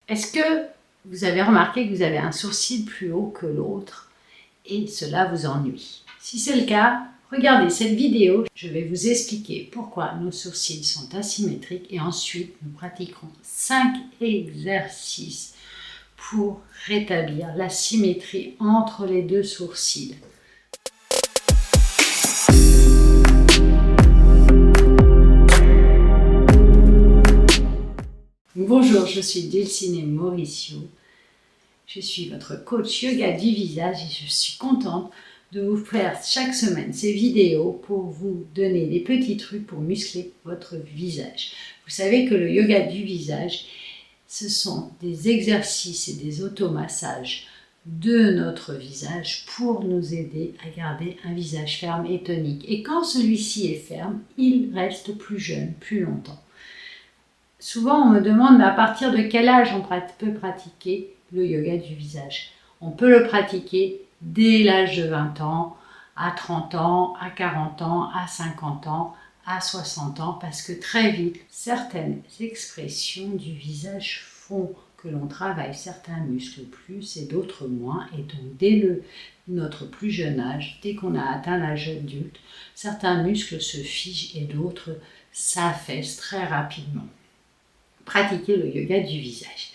Est-ce que vous avez remarqué que vous avez un sourcil plus haut que l'autre et cela vous ennuie? Si c'est le cas, regardez cette vidéo. Je vais vous expliquer pourquoi nos sourcils sont asymétriques et ensuite nous pratiquerons 5 exercices pour rétablir la symétrie entre les deux sourcils. Bonjour, je suis Delcine Mauricio. Je suis votre coach yoga du visage et je suis contente de vous faire chaque semaine ces vidéos pour vous donner des petits trucs pour muscler votre visage. Vous savez que le yoga du visage, ce sont des exercices et des automassages de notre visage pour nous aider à garder un visage ferme et tonique. Et quand celui-ci est ferme, il reste plus jeune, plus longtemps. Souvent, on me demande à partir de quel âge on peut pratiquer le yoga du visage. On peut le pratiquer dès l'âge de 20 ans, à 30 ans, à 40 ans, à 50 ans, à 60 ans, parce que très vite, certaines expressions du visage font que l'on travaille certains muscles plus et d'autres moins. Et donc, dès notre plus jeune âge, dès qu'on a atteint l'âge adulte, certains muscles se figent et d'autres s'affaissent très rapidement. Pratiquer le yoga du visage.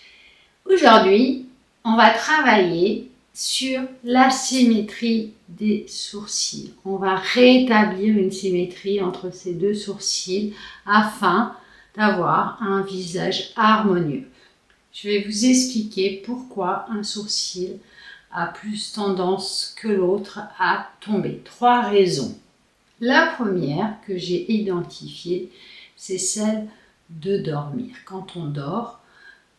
Aujourd'hui, on va travailler sur la symétrie des sourcils. On va rétablir une symétrie entre ces deux sourcils afin d'avoir un visage harmonieux. Je vais vous expliquer pourquoi un sourcil a plus tendance que l'autre à tomber. 3 raisons. La première que j'ai identifiée, c'est celle de dormir. Quand on dort,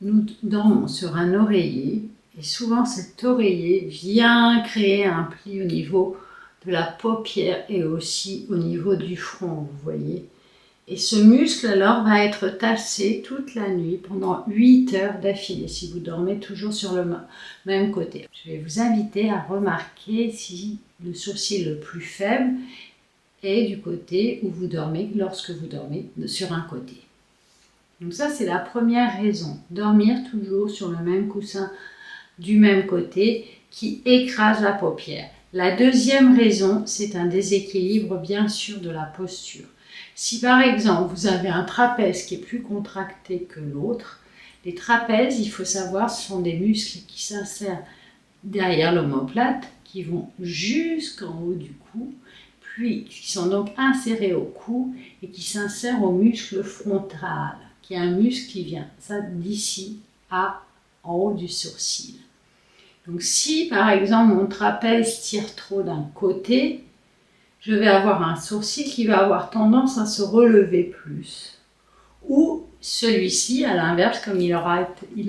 nous dormons sur un oreiller et souvent cet oreiller vient créer un pli au niveau de la paupière et aussi au niveau du front, vous voyez. Et ce muscle alors va être tassé toute la nuit pendant 8 heures d'affilée si vous dormez toujours sur le même côté. Je vais vous inviter à remarquer si le sourcil le plus faible est du côté où vous dormez lorsque vous dormez sur un côté. Donc ça, c'est la première raison. Dormir toujours sur le même coussin du même côté qui écrase la paupière. La deuxième raison, c'est un déséquilibre bien sûr de la posture. Si par exemple, vous avez un trapèze qui est plus contracté que l'autre, les trapèzes, il faut savoir, ce sont des muscles qui s'insèrent derrière l'omoplate, qui vont jusqu'en haut du cou, puis qui sont donc insérés au cou et qui s'insèrent au muscle frontal, qui est un muscle qui vient d'ici en haut du sourcil. Donc si par exemple mon trapèze tire trop d'un côté, je vais avoir un sourcil qui va avoir tendance à se relever plus. Ou celui-ci, à l'inverse, comme il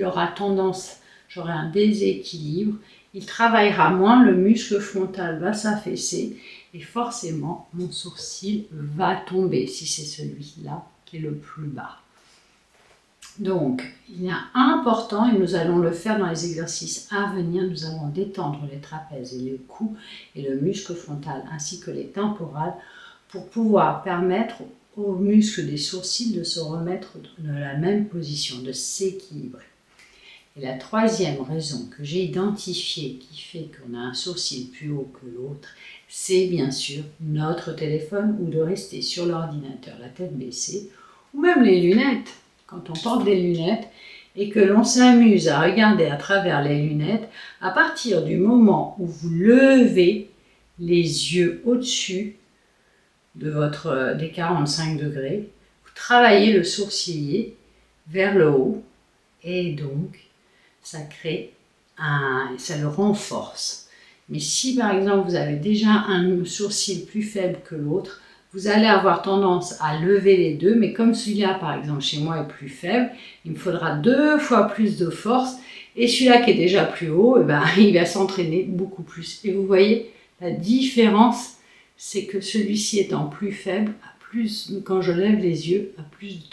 aura tendance, j'aurai un déséquilibre, il travaillera moins, le muscle frontal va s'affaisser et forcément mon sourcil va tomber si c'est celui-là qui est le plus bas. Donc, il est important, et nous allons le faire dans les exercices à venir, nous allons détendre les trapèzes et le cou et le muscle frontal ainsi que les temporales pour pouvoir permettre aux muscles des sourcils de se remettre dans la même position, de s'équilibrer. Et la troisième raison que j'ai identifiée qui fait qu'on a un sourcil plus haut que l'autre, c'est bien sûr notre téléphone ou de rester sur l'ordinateur la tête baissée ou même les lunettes. Quand on porte des lunettes et que l'on s'amuse à regarder à travers les lunettes, à partir du moment où vous levez les yeux au-dessus des 45 degrés, vous travaillez le sourcilier vers le haut et donc ça le renforce. Mais si par exemple vous avez déjà un sourcil plus faible que l'autre, vous allez avoir tendance à lever les deux, mais comme celui-là, par exemple, chez moi est plus faible, il me faudra 2 fois plus de force, et celui-là qui est déjà plus haut, il va s'entraîner beaucoup plus. Et vous voyez, la différence, c'est que celui-ci étant plus faible, quand je lève les yeux, a plus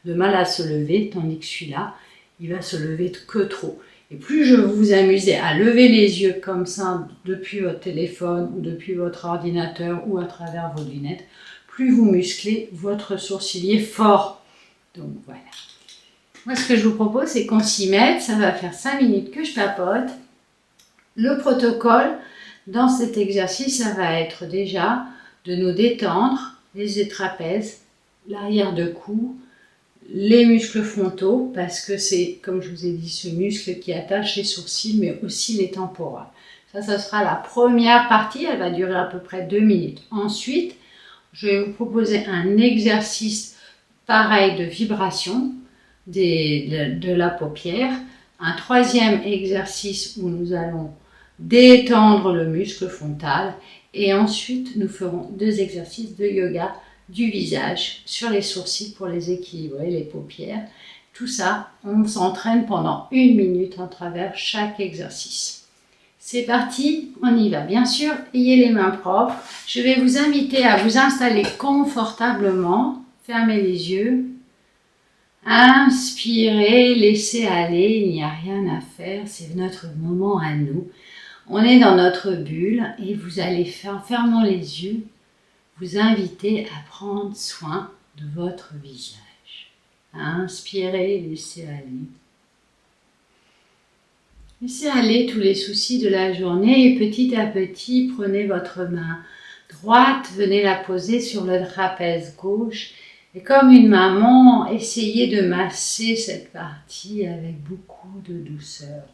de mal à se lever, tandis que celui-là, il va se lever que trop. Et plus je vous amusez à lever les yeux comme ça depuis votre téléphone ou depuis votre ordinateur ou à travers vos lunettes, plus vous musclez votre sourcilier fort. Donc voilà. Moi, ce que je vous propose, c'est qu'on s'y mette. Ça va faire 5 minutes que je papote. Le protocole dans cet exercice, ça va être déjà de nous détendre les trapèzes, l'arrière de cou, les muscles frontaux, parce que c'est, comme je vous ai dit, ce muscle qui attache les sourcils, mais aussi les temporales. Ça sera la première partie, elle va durer à peu près 2 minutes. Ensuite, je vais vous proposer un exercice pareil de vibration de la paupière. Un troisième exercice où nous allons détendre le muscle frontal. Et ensuite, nous ferons 2 exercices de yoga du visage sur les sourcils pour les équilibrer, les paupières. Tout ça, on s'entraîne pendant 1 minute à travers chaque exercice. C'est parti, on y va. Bien sûr, ayez les mains propres. Je vais vous inviter à vous installer confortablement. Fermez les yeux. Inspirez, laissez aller, il n'y a rien à faire, c'est notre moment à nous. On est dans notre bulle et vous allez faire, fermant les yeux, vous inviter à prendre soin de votre visage. Inspirez, laissez aller. Laissez aller tous les soucis de la journée et petit à petit, prenez votre main droite, venez la poser sur le trapèze gauche et comme une maman, essayez de masser cette partie avec beaucoup de douceur.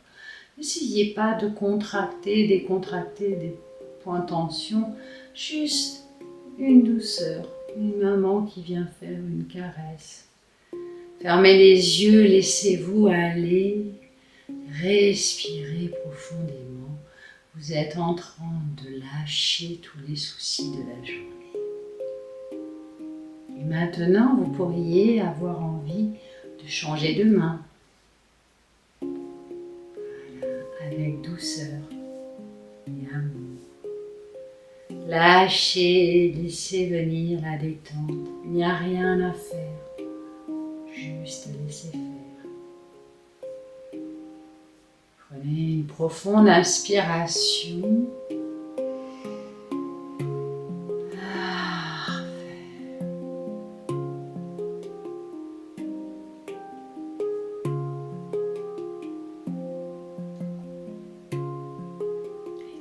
N'essayez pas de contracter, décontracter des points de tension, juste une douceur, une maman qui vient faire une caresse. Fermez les yeux, laissez-vous aller. Respirez profondément. Vous êtes en train de lâcher tous les soucis de la journée. Et maintenant, vous pourriez avoir envie de changer de main. Voilà, avec douceur et amour. Lâchez, laissez venir la détente. Il n'y a rien à faire. Juste laissez faire. Prenez une profonde inspiration.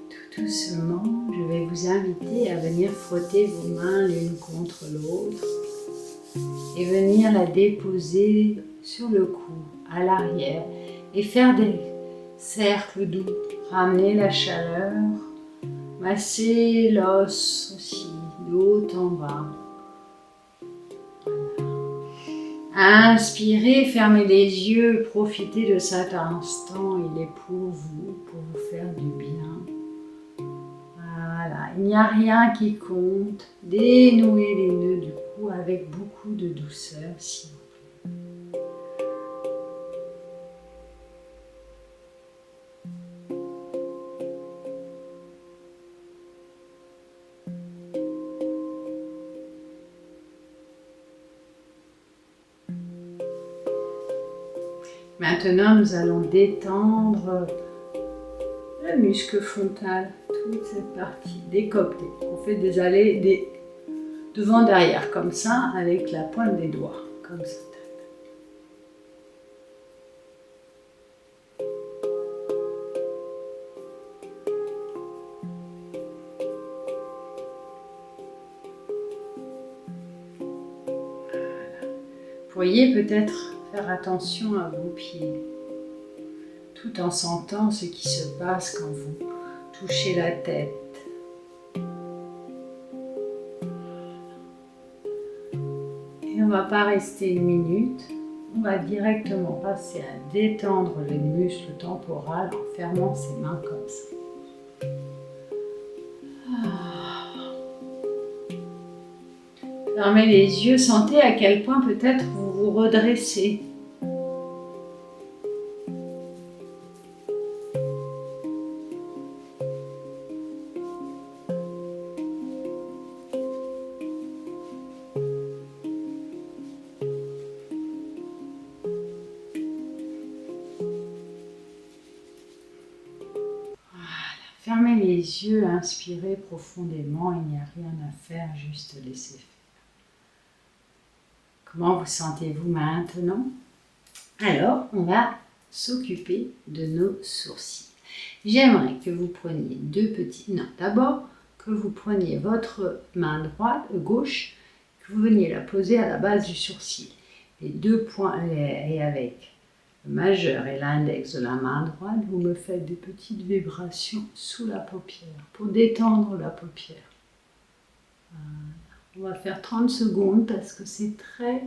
Tout doucement, je vais vous inviter à venir frotter vos mains l'une contre l'autre et venir la déposer sur le cou, à l'arrière et faire des cercles doux, ramener la chaleur, masser l'os aussi, de haut en bas. Voilà. Inspirez, fermez les yeux, profitez de cet instant, il est pour vous faire du bien. Voilà, il n'y a rien qui compte, dénouez les nœuds du cou avec beaucoup de douceur, s'il vous plaît. Maintenant, nous allons détendre le muscle frontal, toute cette partie décoptée. On fait des allées devant derrière, comme ça, avec la pointe des doigts, comme ça. Vous pourriez peut-être faire attention à vos pieds, tout en sentant ce qui se passe quand vous touchez la tête. Et on ne va pas rester 1 minute, on va directement passer à détendre les muscles temporaux en fermant ses mains comme ça. Fermez les yeux, sentez à quel point peut-être vous vous redressez. Fermez les yeux, inspirez profondément, il n'y a rien à faire, juste laissez faire. Comment vous sentez-vous maintenant? Alors, on va s'occuper de nos sourcils. J'aimerais que vous preniez d'abord que vous preniez votre main gauche, que vous veniez la poser à la base du sourcil. Les deux points, et avec le majeur et l'index de la main droite, vous me faites des petites vibrations sous la paupière pour détendre la paupière. Voilà. On va faire 30 secondes parce que c'est très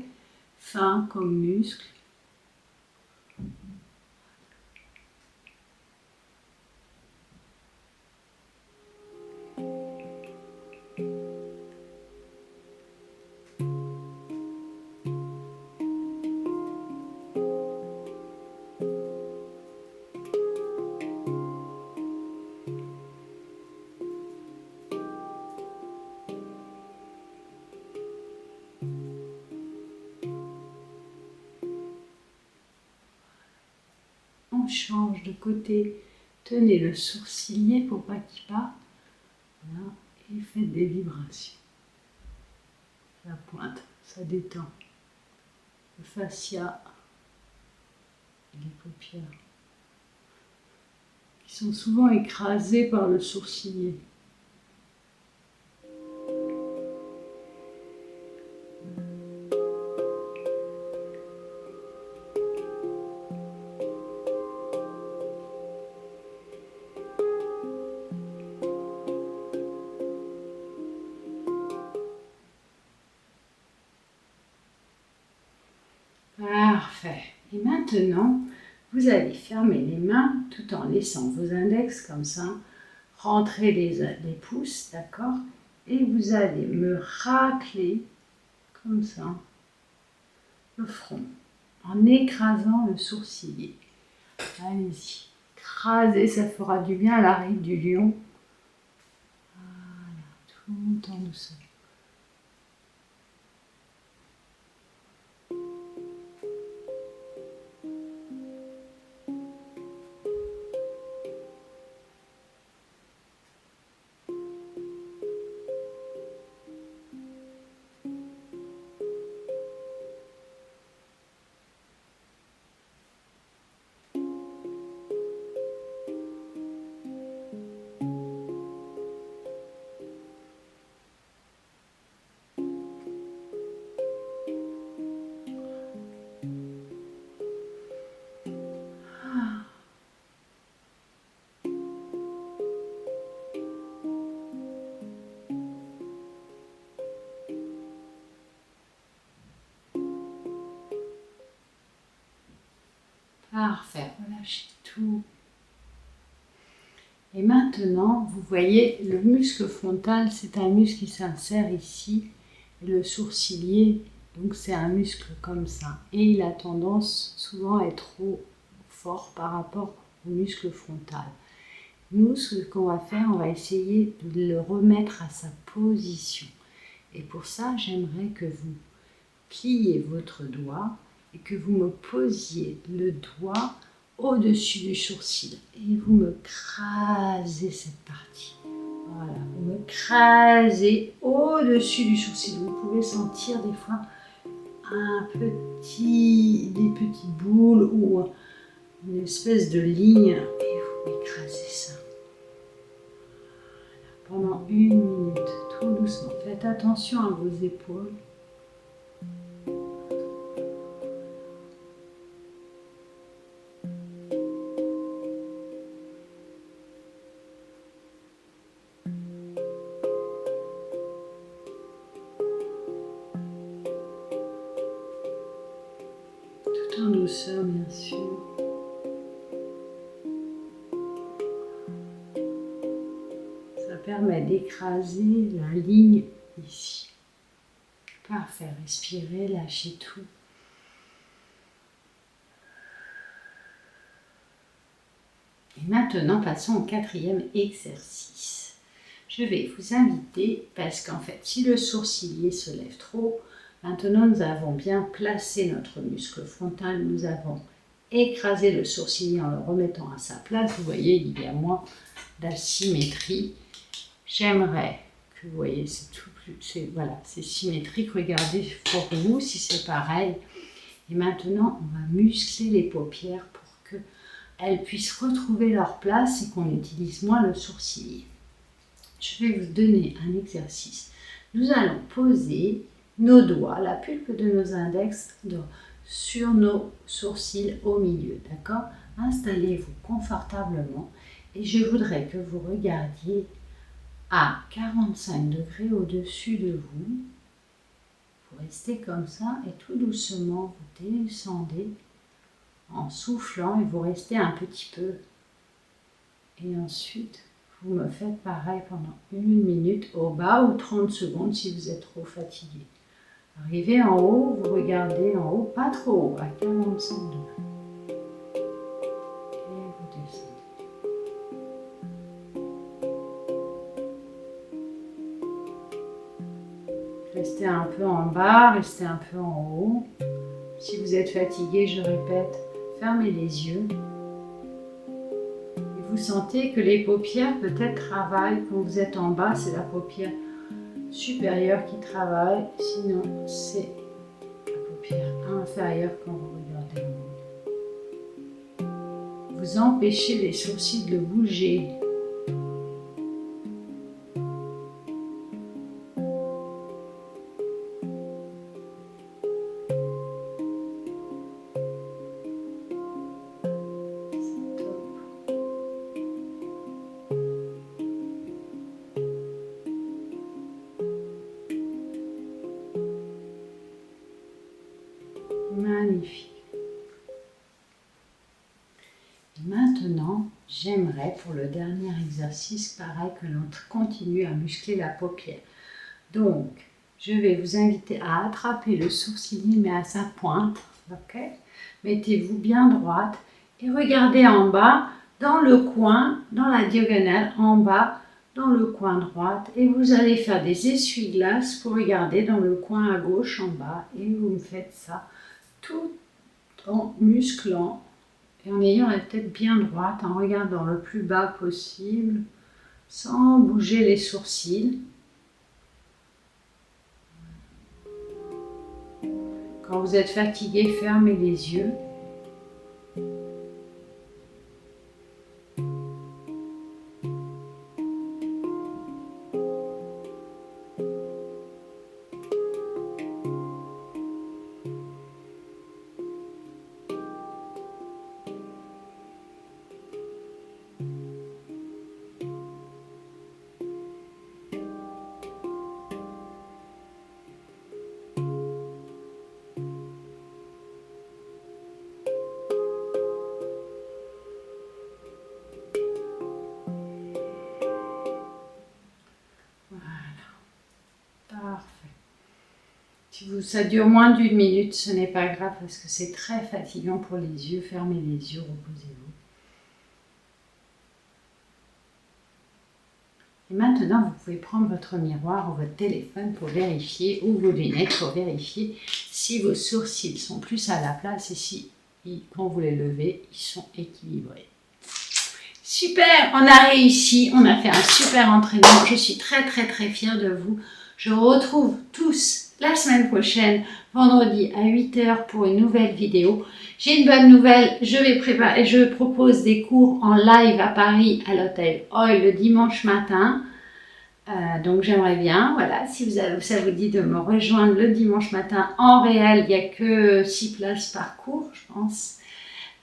fin comme muscle. On change de côté. Tenez le sourcilier pour pas qu'il parte. Voilà. Et faites des vibrations. La pointe, ça détend. Le fascia et les paupières qui sont souvent écrasées par le sourcilier. Parfait. Et maintenant, vous allez fermer les mains tout en laissant vos index comme ça, rentrer les pouces, d'accord? Et vous allez me racler comme ça le front en écrasant le sourcilier. Allez-y, écrasez, ça fera du bien à la ride du lion. Voilà, tout en douceur. Parfait, relâchez tout. Et maintenant, vous voyez, le muscle frontal, c'est un muscle qui s'insère ici. Et le sourcilier, donc c'est un muscle comme ça. Et il a tendance souvent à être trop fort par rapport au muscle frontal. Nous, ce qu'on va faire, on va essayer de le remettre à sa position. Et pour ça, j'aimerais que vous pliez votre doigt et que vous me posiez le doigt au-dessus du sourcil. Et vous me crasez cette partie. Voilà, vous me crasez au-dessus du sourcil. Vous pouvez sentir des fois des petites boules ou une espèce de ligne. Et vous écrasez ça. Voilà, pendant 1 minute, tout doucement. Faites attention à vos épaules. En douceur, bien sûr. Ça permet d'écraser la ligne ici. Parfait, respirez, lâchez tout. Et maintenant, passons au 4e exercice. Je vais vous inviter, parce qu'en fait, si le sourcilier se lève trop, maintenant, nous avons bien placé notre muscle frontal, nous avons écrasé le sourcilier en le remettant à sa place. Vous voyez, il y a moins d'asymétrie. J'aimerais que vous voyez, c'est symétrique. Regardez pour vous si c'est pareil. Et maintenant, on va muscler les paupières pour qu'elles puissent retrouver leur place et qu'on utilise moins le sourcil. Je vais vous donner un exercice. Nous allons poser nos doigts, la pulpe de nos index sur nos sourcils au milieu, d'accord? Installez-vous confortablement et je voudrais que vous regardiez à 45 degrés au-dessus de vous. Vous restez comme ça et tout doucement vous descendez en soufflant et vous restez un petit peu. Et ensuite, vous me faites pareil pendant 1 minute au bas ou 30 secondes si vous êtes trop fatigué. Arrivez en haut, vous regardez en haut, pas trop haut, à 45 degrés. Et vous descendez. Restez un peu en bas, restez un peu en haut. Si vous êtes fatigué, je répète, fermez les yeux. Et vous sentez que les paupières peut-être travaillent. Quand vous êtes en bas, c'est la paupière supérieure qui travaille. Sinon, c'est la paupière inférieure quand vous regardez en haut. Vous empêchez les sourcils de bouger. Magnifique. Et maintenant, j'aimerais pour le dernier exercice, pareil, que l'on continue à muscler la paupière. Donc, je vais vous inviter à attraper le sourcilier, mais à sa pointe. Ok? Mettez-vous bien droite et regardez en bas, dans le coin, dans la diagonale, en bas, dans le coin droite. Et vous allez faire des essuie-glaces pour regarder dans le coin à gauche, en bas. Et vous me faites ça tout en musclant et en ayant la tête bien droite, en regardant le plus bas possible, sans bouger les sourcils. Quand vous êtes fatigué, fermez les yeux. Si ça dure moins d'1 minute, ce n'est pas grave parce que c'est très fatigant pour les yeux. Fermez les yeux, reposez-vous. Et maintenant, vous pouvez prendre votre miroir ou votre téléphone pour vérifier, ou vos lunettes pour vérifier si vos sourcils sont plus à la place et si, quand vous les levez, ils sont équilibrés. Super, on a réussi, on a fait un super entraînement. Je suis très fière de vous. Je vous retrouve tous la semaine prochaine, vendredi à 8 h pour une nouvelle vidéo. J'ai une bonne nouvelle, je propose des cours en live à Paris à l'hôtel Oil le dimanche matin. Donc j'aimerais bien, voilà, si ça vous dit de me rejoindre le dimanche matin en réel, il n'y a que 6 places par cours, je pense.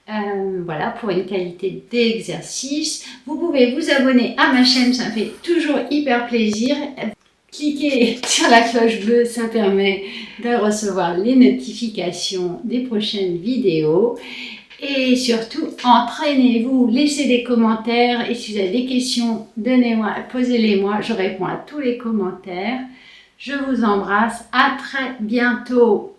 Voilà, pour une qualité d'exercice. Vous pouvez vous abonner à ma chaîne, ça me fait toujours hyper plaisir. Cliquez sur la cloche bleue, ça permet de recevoir les notifications des prochaines vidéos. Et surtout, entraînez-vous, laissez des commentaires et si vous avez des questions, posez-les-moi, je réponds à tous les commentaires. Je vous embrasse, à très bientôt.